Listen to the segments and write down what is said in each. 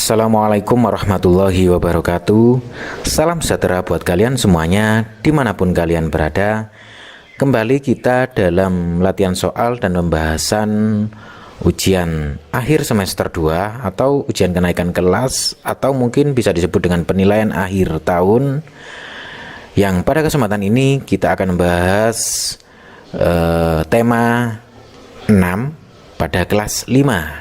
Assalamualaikum warahmatullahi wabarakatuh. Salam sejahtera buat kalian semuanya dimanapun kalian berada. Kembali kita dalam latihan soal dan pembahasan ujian akhir semester 2 atau ujian kenaikan kelas, atau mungkin bisa disebut dengan penilaian akhir tahun, yang pada kesempatan ini kita akan membahas tema 6 pada kelas 5.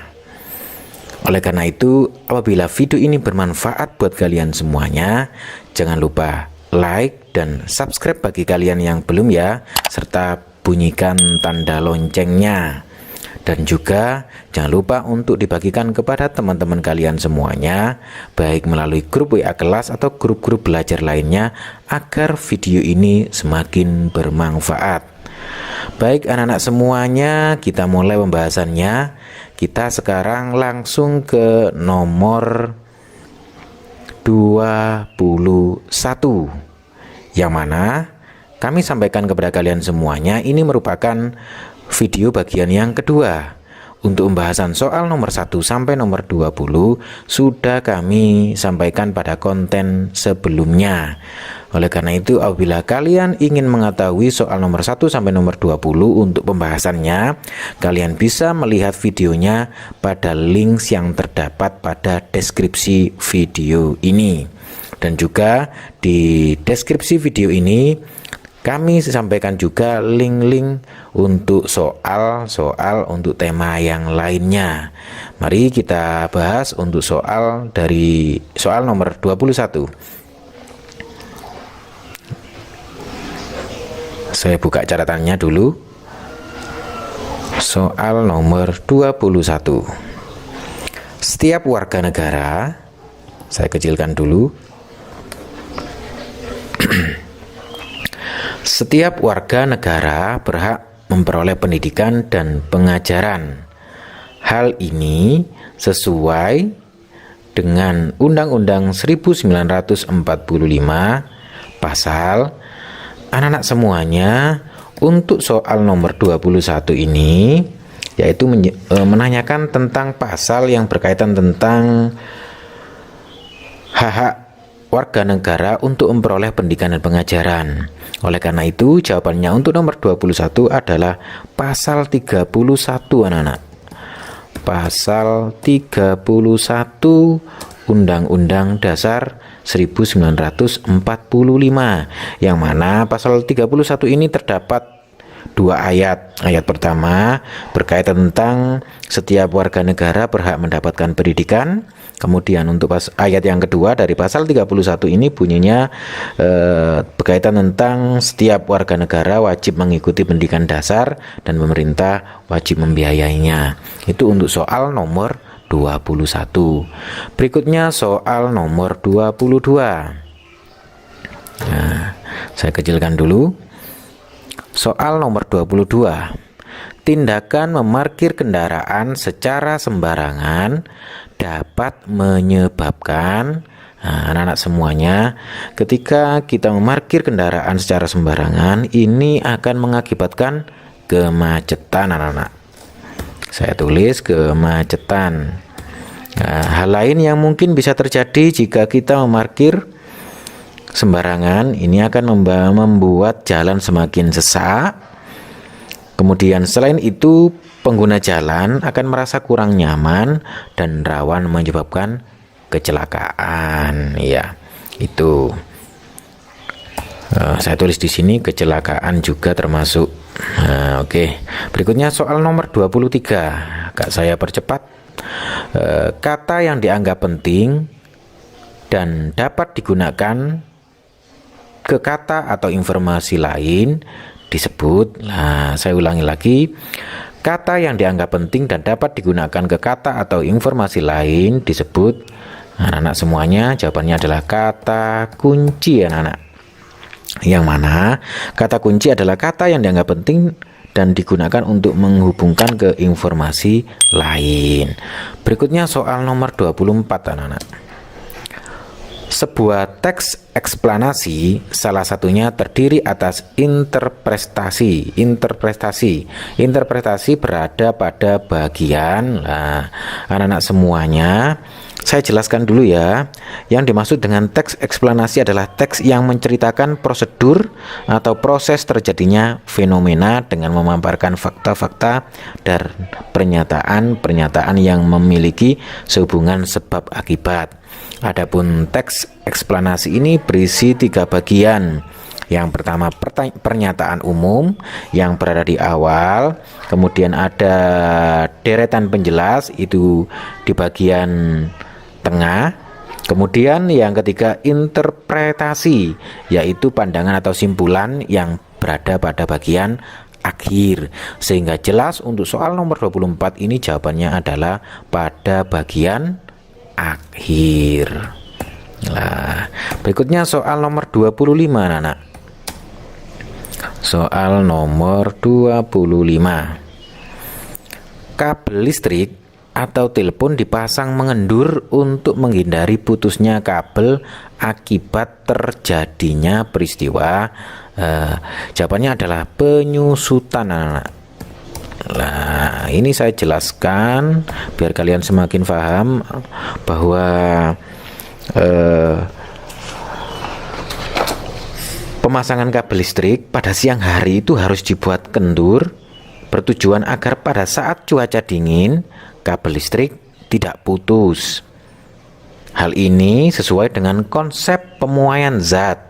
Oleh karena itu, apabila video ini bermanfaat buat kalian semuanya, jangan lupa like dan subscribe bagi kalian yang belum ya, serta bunyikan tanda loncengnya. Dan juga jangan lupa untuk dibagikan kepada teman-teman kalian semuanya, baik melalui grup WA kelas atau grup-grup belajar lainnya, agar video ini semakin bermanfaat. Baik anak-anak semuanya, kita mulai pembahasannya. Kita sekarang langsung ke nomor 21, yang mana kami sampaikan kepada kalian semuanya, ini merupakan video bagian yang kedua. Untuk pembahasan soal nomor 1 sampai nomor 20 sudah kami sampaikan pada konten sebelumnya. Oleh karena itu, apabila kalian ingin mengetahui soal nomor 1 sampai nomor 20 untuk pembahasannya, kalian bisa melihat videonya pada link yang terdapat pada deskripsi video ini. Dan juga di deskripsi video ini kami sampaikan juga link-link untuk soal-soal untuk tema yang lainnya. Mari kita bahas untuk soal dari soal nomor 21. Saya buka catatannya dulu. Soal nomor 21. Setiap warga negara, saya kecilkan dulu. Setiap warga negara berhak memperoleh pendidikan dan pengajaran. Hal ini sesuai dengan Undang-Undang 1945 pasal. Anak-anak semuanya, untuk soal nomor 21 ini yaitu menanyakan tentang pasal yang berkaitan tentang hak-hak warga negara untuk memperoleh pendidikan dan pengajaran. Oleh karena itu, jawabannya untuk nomor 21 adalah pasal 31, anak-anak. Pasal 31 Undang-Undang Dasar 1945, yang mana pasal 31 ini terdapat dua ayat. Ayat pertama berkaitan tentang setiap warga negara berhak mendapatkan pendidikan. Kemudian untuk ayat yang kedua dari pasal 31 ini bunyinya berkaitan tentang setiap warga negara wajib mengikuti pendidikan dasar dan pemerintah wajib membiayainya. Itu untuk soal nomor 21. Berikutnya soal nomor 22. Nah, saya kecilkan dulu. Soal nomor 22. Tindakan memarkir kendaraan secara sembarangan dapat menyebabkan, anak-anak semuanya, ketika kita memarkir kendaraan secara sembarangan, ini akan mengakibatkan kemacetan, anak-anak. Saya tulis kemacetan. Hal lain yang mungkin bisa terjadi jika kita memarkir sembarangan, ini akan membuat jalan semakin sesak. Kemudian selain itu, pengguna jalan akan merasa kurang nyaman dan rawan menyebabkan kecelakaan. Ya, itu. Saya tulis di sini kecelakaan juga termasuk. Oke. Berikutnya soal nomor 23. Agak saya percepat. Kata yang dianggap penting dan dapat digunakan ke kata atau informasi lain disebut. Nah, saya ulangi lagi. Kata yang dianggap penting dan dapat digunakan ke kata atau informasi lain disebut. Anak-anak semuanya, jawabannya adalah kata kunci, anak-anak. Yang mana kata kunci adalah kata yang dianggap penting dan digunakan untuk menghubungkan ke informasi lain. Berikutnya soal nomor 24, anak-anak. Sebuah teks eksplanasi salah satunya terdiri atas interpretasi. Interpretasi berada pada bagian, anak-anak semuanya, saya jelaskan dulu ya. Yang dimaksud dengan teks eksplanasi adalah teks yang menceritakan prosedur atau proses terjadinya fenomena dengan memaparkan fakta-fakta dan pernyataan-pernyataan yang memiliki sehubungan sebab akibat. Adapun teks eksplanasi ini berisi 3 bagian. Yang pertama pernyataan umum yang berada di awal, kemudian ada deretan penjelas itu di bagian tengah, kemudian yang ketiga interpretasi yaitu pandangan atau simpulan yang berada pada bagian akhir. Sehingga jelas untuk soal nomor 24 ini jawabannya adalah pada bagian akhir. Nah, berikutnya soal nomor 25 anak-anak. Soal nomor 25. Kabel listrik atau telepon dipasang mengendur untuk menghindari putusnya kabel akibat terjadinya peristiwa. Jawabannya adalah penyusutan anak-anak. Nah, ini saya jelaskan biar kalian semakin paham bahwa pemasangan kabel listrik pada siang hari itu harus dibuat kendur, bertujuan agar pada saat cuaca dingin kabel listrik tidak putus. Hal ini sesuai dengan konsep pemuaian zat,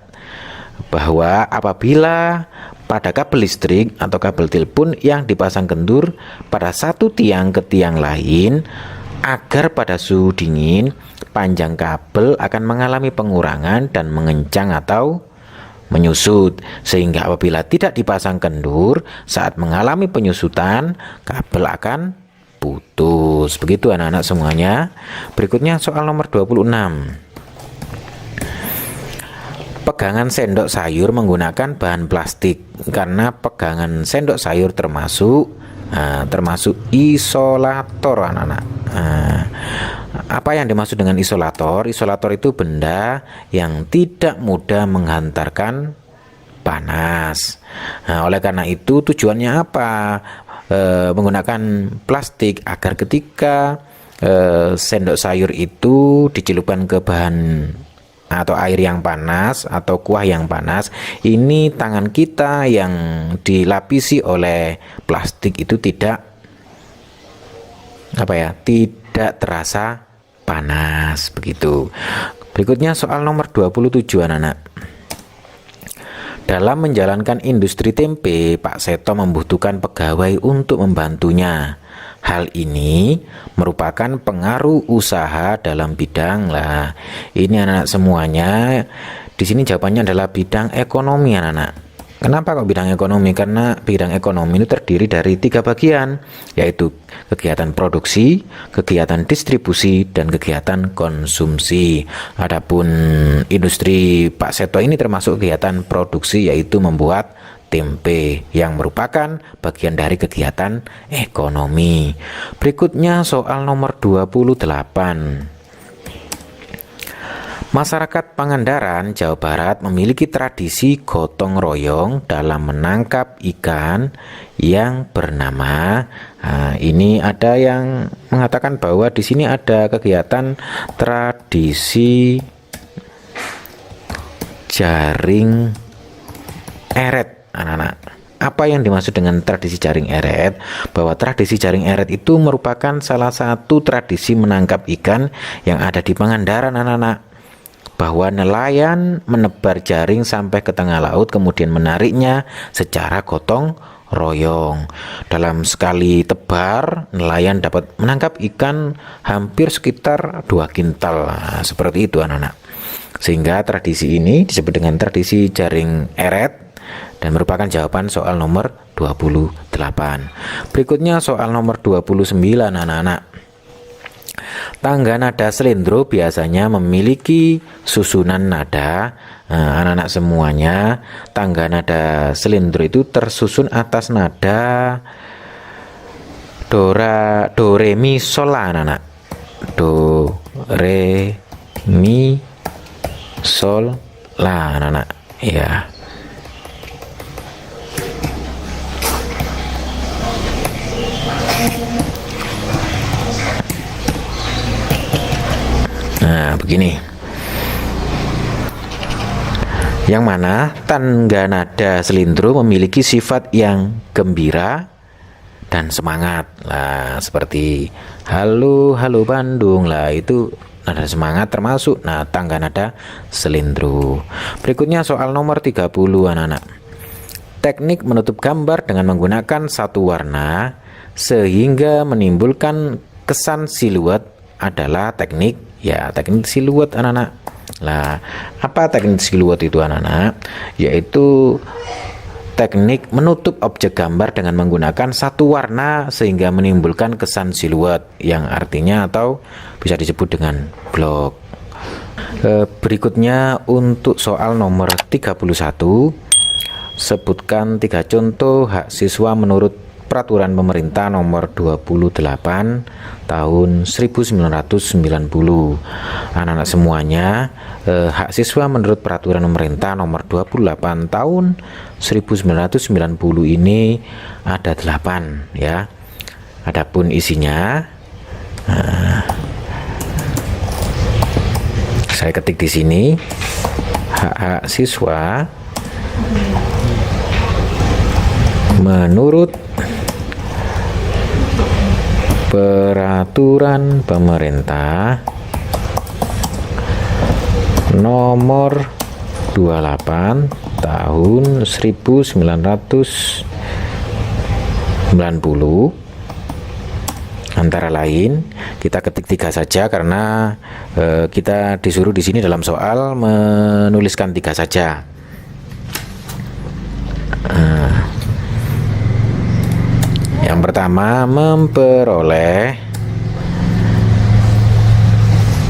bahwa apabila pada kabel listrik atau kabel telepon yang dipasang kendur pada satu tiang ke tiang lain, agar pada suhu dingin panjang kabel akan mengalami pengurangan dan mengencang atau menyusut, sehingga apabila tidak dipasang kendur saat mengalami penyusutan kabel akan putus. Begitu anak-anak semuanya. Berikutnya soal nomor 26. Pegangan sendok sayur menggunakan bahan plastik karena pegangan sendok sayur termasuk isolator anak-anak. Apa yang dimaksud dengan isolator? Isolator itu benda yang tidak mudah menghantarkan panas. Oleh karena itu tujuannya apa? Menggunakan plastik agar ketika sendok sayur itu dicelupkan ke bahan atau air yang panas atau kuah yang panas, ini tangan kita yang dilapisi oleh plastik itu tidak terasa panas begitu. Berikutnya soal nomor 27 anak-anak. Dalam menjalankan industri tempe, Pak Seto membutuhkan pegawai untuk membantunya. Hal ini merupakan pengaruh usaha dalam bidang ini anak-anak semuanya. Di sini jawabannya adalah bidang ekonomi anak-anak. Kenapa kok bidang ekonomi? Karena bidang ekonomi ini terdiri dari 3 bagian, yaitu kegiatan produksi, kegiatan distribusi, dan kegiatan konsumsi. Adapun industri Pak Seto ini termasuk kegiatan produksi, yaitu membuat tempe yang merupakan bagian dari kegiatan ekonomi. Berikutnya soal nomor 28. Masyarakat Pangandaran, Jawa Barat memiliki tradisi gotong royong dalam menangkap ikan yang bernama. Ini ada yang mengatakan bahwa di sini ada kegiatan tradisi jaring eret, anak-anak. Apa yang dimaksud dengan tradisi jaring eret? Bahwa tradisi jaring eret itu merupakan salah satu tradisi menangkap ikan yang ada di Pangandaran, anak-anak. Bahwa nelayan menebar jaring sampai ke tengah laut, kemudian menariknya secara gotong royong. Dalam sekali tebar, nelayan dapat menangkap ikan hampir sekitar 2 kintal. Seperti itu anak-anak. Sehingga tradisi ini disebut dengan tradisi jaring eret dan merupakan jawaban soal nomor 28. Berikutnya soal nomor 29 anak-anak. Tangga nada slendro biasanya memiliki susunan nada. Anak-anak semuanya, tangga nada slendro itu tersusun atas nada do re mi sol anak-anak. Do re mi sol lah anak-anak ya. Nah begini, yang mana tangga nada selindro memiliki sifat yang gembira dan semangat. Nah seperti halo halo Bandung, lah itu nada semangat termasuk tangga nada selindro. Berikutnya soal nomor 30 anak-anak. Teknik menutup gambar dengan menggunakan satu warna sehingga menimbulkan kesan siluet adalah teknik siluet anak-anak. Nah, apa teknik siluet itu anak-anak? Yaitu teknik menutup objek gambar dengan menggunakan satu warna sehingga menimbulkan kesan siluet, yang artinya atau bisa disebut dengan blok. Berikutnya untuk soal nomor 31, sebutkan 3 contoh hak siswa menurut Peraturan Pemerintah Nomor 28 Tahun 1990. Anak-anak semuanya, hak siswa menurut Peraturan Pemerintah Nomor 28 Tahun 1990 ini ada 8 ya. Adapun isinya, saya ketik di sini, hak siswa menurut Peraturan Pemerintah Nomor 28 Tahun 1990, antara lain kita ketik 3 saja karena kita disuruh di sini dalam soal menuliskan 3 saja. Yang pertama, memperoleh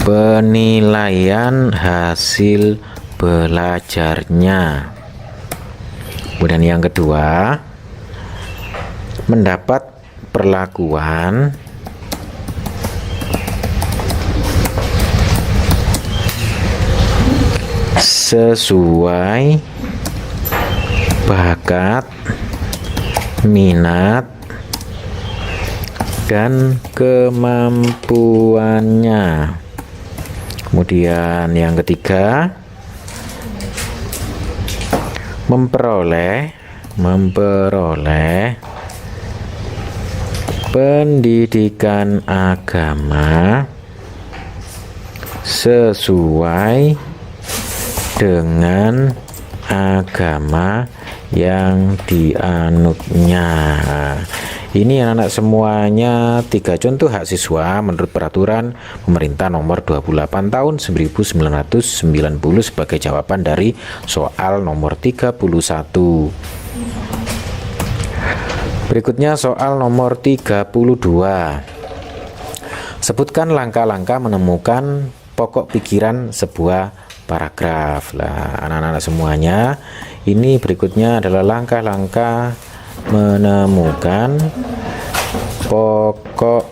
penilaian hasil belajarnya. Kemudian yang kedua, mendapat perlakuan sesuai bakat, minat, dan kemampuannya. Kemudian yang ketiga, memperoleh pendidikan agama sesuai dengan agama yang dianutnya. Ini anak-anak semuanya 3 contoh hak siswa menurut Peraturan Pemerintah Nomor 28 Tahun 1990 sebagai jawaban dari soal nomor 31. Berikutnya soal nomor 32. Sebutkan langkah-langkah menemukan pokok pikiran sebuah paragraf. Lah, anak-anak semuanya, ini berikutnya adalah langkah-langkah menemukan pokok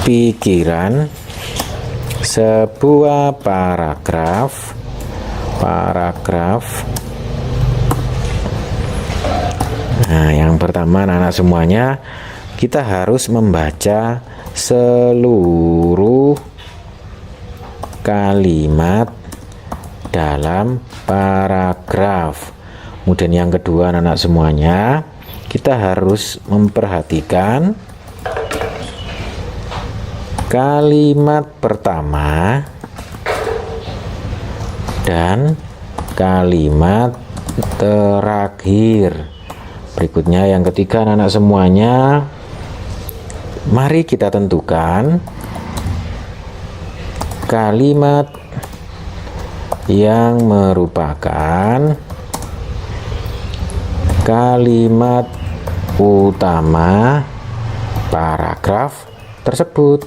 pikiran sebuah paragraf. Nah, yang pertama anak-anak semuanya, kita harus membaca seluruh kalimat dalam paragraf. Kemudian yang kedua anak-anak semuanya, kita harus memperhatikan kalimat pertama dan kalimat terakhir. Berikutnya yang ketiga anak-anak semuanya, mari kita tentukan kalimat yang merupakan kalimat utama paragraf tersebut.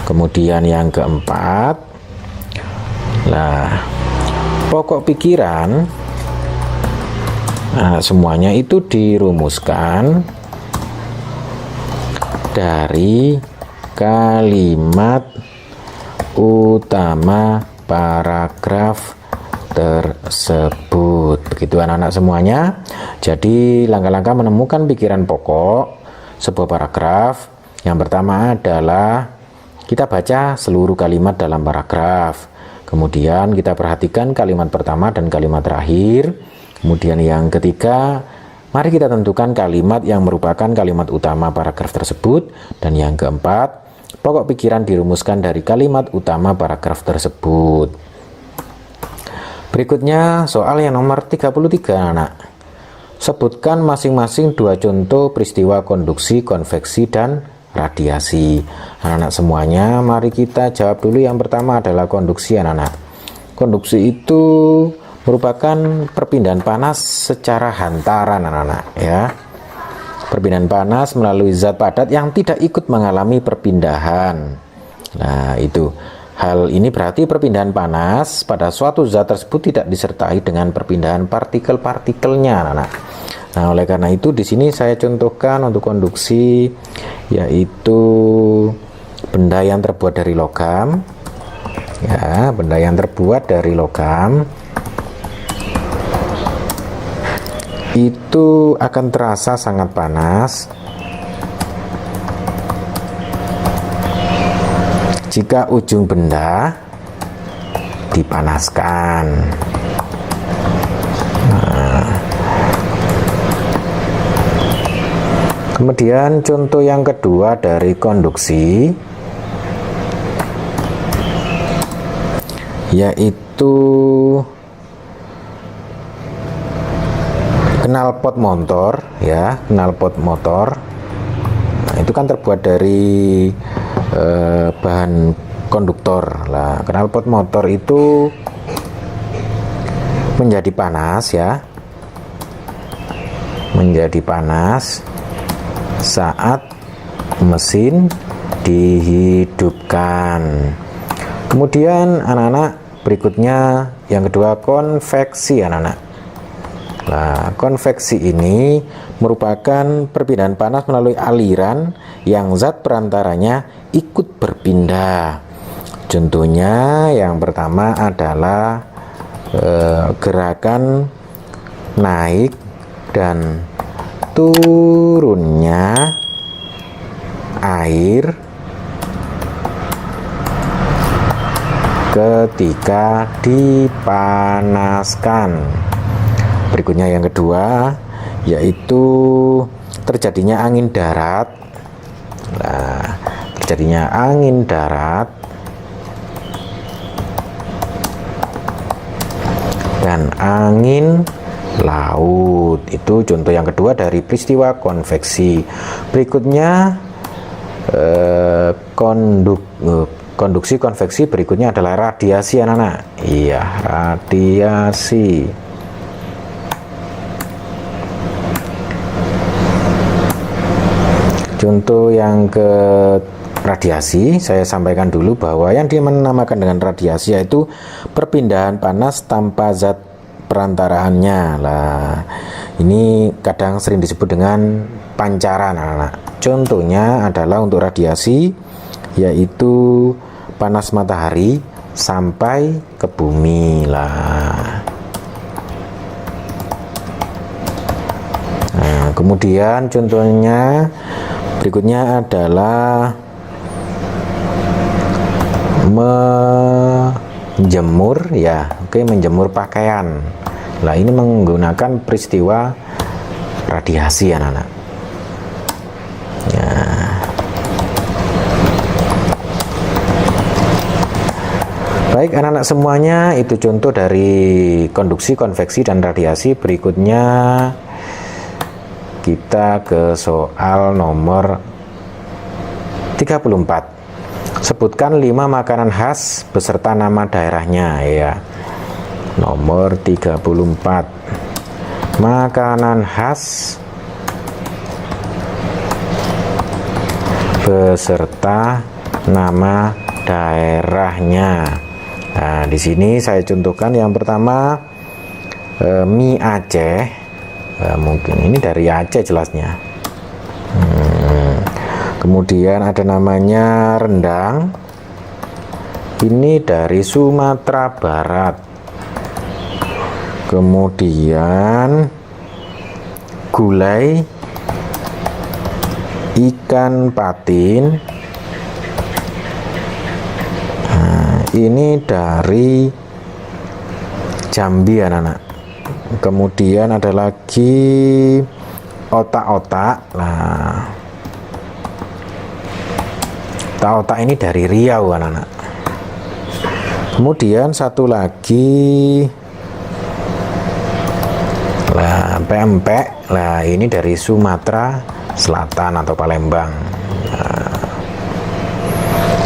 Kemudian yang keempat, pokok pikiran semuanya itu dirumuskan dari kalimat utama paragraf tersebut. Begitu anak-anak semuanya. Jadi langkah-langkah menemukan pikiran pokok sebuah paragraf. Yang pertama adalah kita baca seluruh kalimat dalam paragraf. Kemudian kita perhatikan kalimat pertama dan kalimat terakhir. Kemudian yang ketiga, mari kita tentukan kalimat yang merupakan kalimat utama paragraf tersebut. Dan yang keempat, pokok pikiran dirumuskan dari kalimat utama paragraf tersebut. Berikutnya soal yang nomor 33 anak. Sebutkan masing-masing dua contoh peristiwa konduksi, konveksi, dan radiasi. Anak-anak semuanya, mari kita jawab dulu. Yang pertama adalah konduksi anak-anak. Konduksi itu merupakan perpindahan panas secara hantaran anak-anak ya. Perpindahan panas melalui zat padat yang tidak ikut mengalami perpindahan. Nah, itu. Hal ini berarti perpindahan panas pada suatu zat tersebut tidak disertai dengan perpindahan partikel-partikelnya, anak-anak. Nah, oleh karena itu di sini saya contohkan untuk konduksi, yaitu benda yang terbuat dari logam. Ya, benda yang terbuat dari logam itu akan terasa sangat panas jika ujung benda dipanaskan. Nah, kemudian contoh yang kedua dari konduksi, yaitu knalpot motor ya, knalpot motor. Nah, itu kan terbuat dari bahan konduktor. Lah, knalpot motor itu menjadi panas ya, menjadi panas saat mesin dihidupkan. Kemudian anak-anak, berikutnya yang kedua konveksi anak-anak. Nah, konveksi ini merupakan perpindahan panas melalui aliran yang zat perantaranya ikut berpindah. Contohnya yang pertama adalah gerakan naik dan turunnya air ketika dipanaskan. Berikutnya yang kedua, yaitu terjadinya angin darat. Nah, terjadinya angin darat dan angin laut. Itu contoh yang kedua dari peristiwa konveksi. Berikutnya konduksi konveksi, berikutnya adalah radiasi anak-anak. Iya, radiasi. Contoh yang ke radiasi, saya sampaikan dulu bahwa yang dinamakan dengan radiasi yaitu perpindahan panas tanpa zat perantaraannya. Lah, ini kadang sering disebut dengan pancaran anak-anak. Contohnya adalah untuk radiasi, yaitu panas matahari sampai ke bumi lah. Nah, kemudian contohnya berikutnya adalah menjemur ya, menjemur pakaian. Nah, ini menggunakan peristiwa radiasi anak-anak. Ya. Baik anak-anak semuanya, itu contoh dari konduksi, konveksi, dan radiasi. Berikutnya kita ke soal nomor 34. Sebutkan 5 makanan khas beserta nama daerahnya ya. Nomor 34. Makanan khas beserta nama daerahnya. Nah, di sini saya contohkan yang pertama mie Aceh. Mungkin ini dari Aceh jelasnya. Kemudian ada namanya rendang, ini dari Sumatera Barat. Kemudian gulai ikan patin, nah, ini dari Jambi anak-anak. Kemudian ada lagi otak-otak. Nah, otak-otak ini dari Riau anak-anak. Kemudian satu lagi, lah pempek. Lah ini dari Sumatera Selatan atau Palembang. Nah,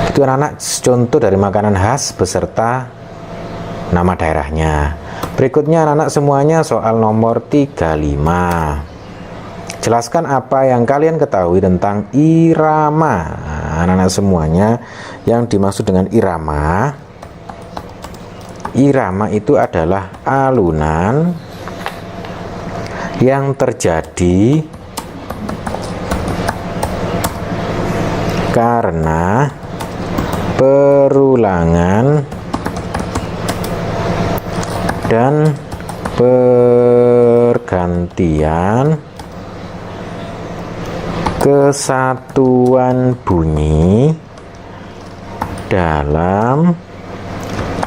itu anak-anak contoh dari makanan khas beserta nama daerahnya. Berikutnya anak-anak semuanya soal nomor 35. Jelaskan apa yang kalian ketahui tentang irama. Nah, anak-anak semuanya, yang dimaksud dengan irama, irama itu adalah alunan yang terjadi karena perulangan dan pergantian kesatuan bunyi dalam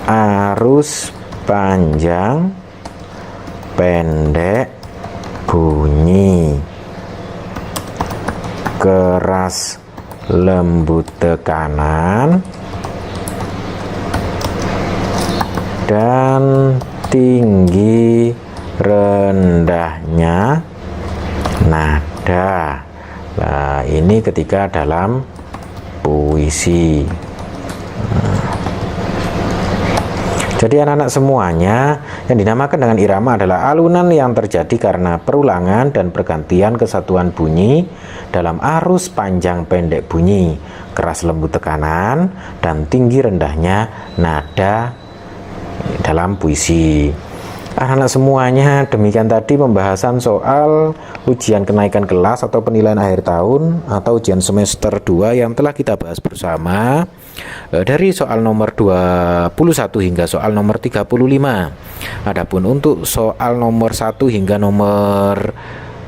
arus panjang pendek bunyi, keras lembut tekanan, dan tinggi rendahnya nada. Nah, ini ketika dalam puisi. Jadi anak-anak semuanya, yang dinamakan dengan irama adalah alunan yang terjadi karena perulangan dan pergantian kesatuan bunyi dalam arus panjang pendek bunyi, keras lembut tekanan, dan tinggi rendahnya nada dalam puisi. Anak-anak semuanya, demikian tadi pembahasan soal ujian kenaikan kelas atau penilaian akhir tahun atau ujian semester 2 yang telah kita bahas bersama, dari soal nomor 21 hingga soal nomor 35. Adapun untuk soal nomor 1 hingga nomor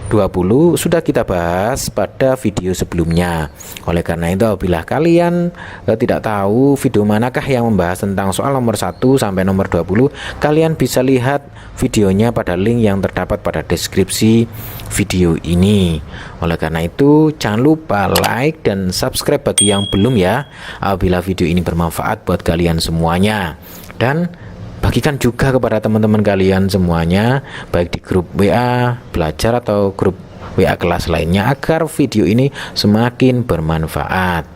20 sudah kita bahas pada video sebelumnya. Oleh karena itu, apabila kalian tidak tahu video manakah yang membahas tentang soal nomor 1 sampai nomor 20, kalian bisa lihat videonya pada link yang terdapat pada deskripsi video ini. Oleh karena itu, jangan lupa like dan subscribe bagi yang belum ya, apabila video ini bermanfaat buat kalian semuanya. Dan bagikan juga kepada teman-teman kalian semuanya, baik di grup WA belajar atau grup WA kelas lainnya, agar video ini semakin bermanfaat.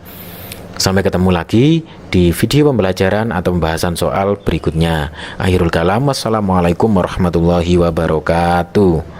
Sampai ketemu lagi di video pembelajaran atau pembahasan soal berikutnya. Akhirul kalam, wassalamualaikum warahmatullahi wabarakatuh.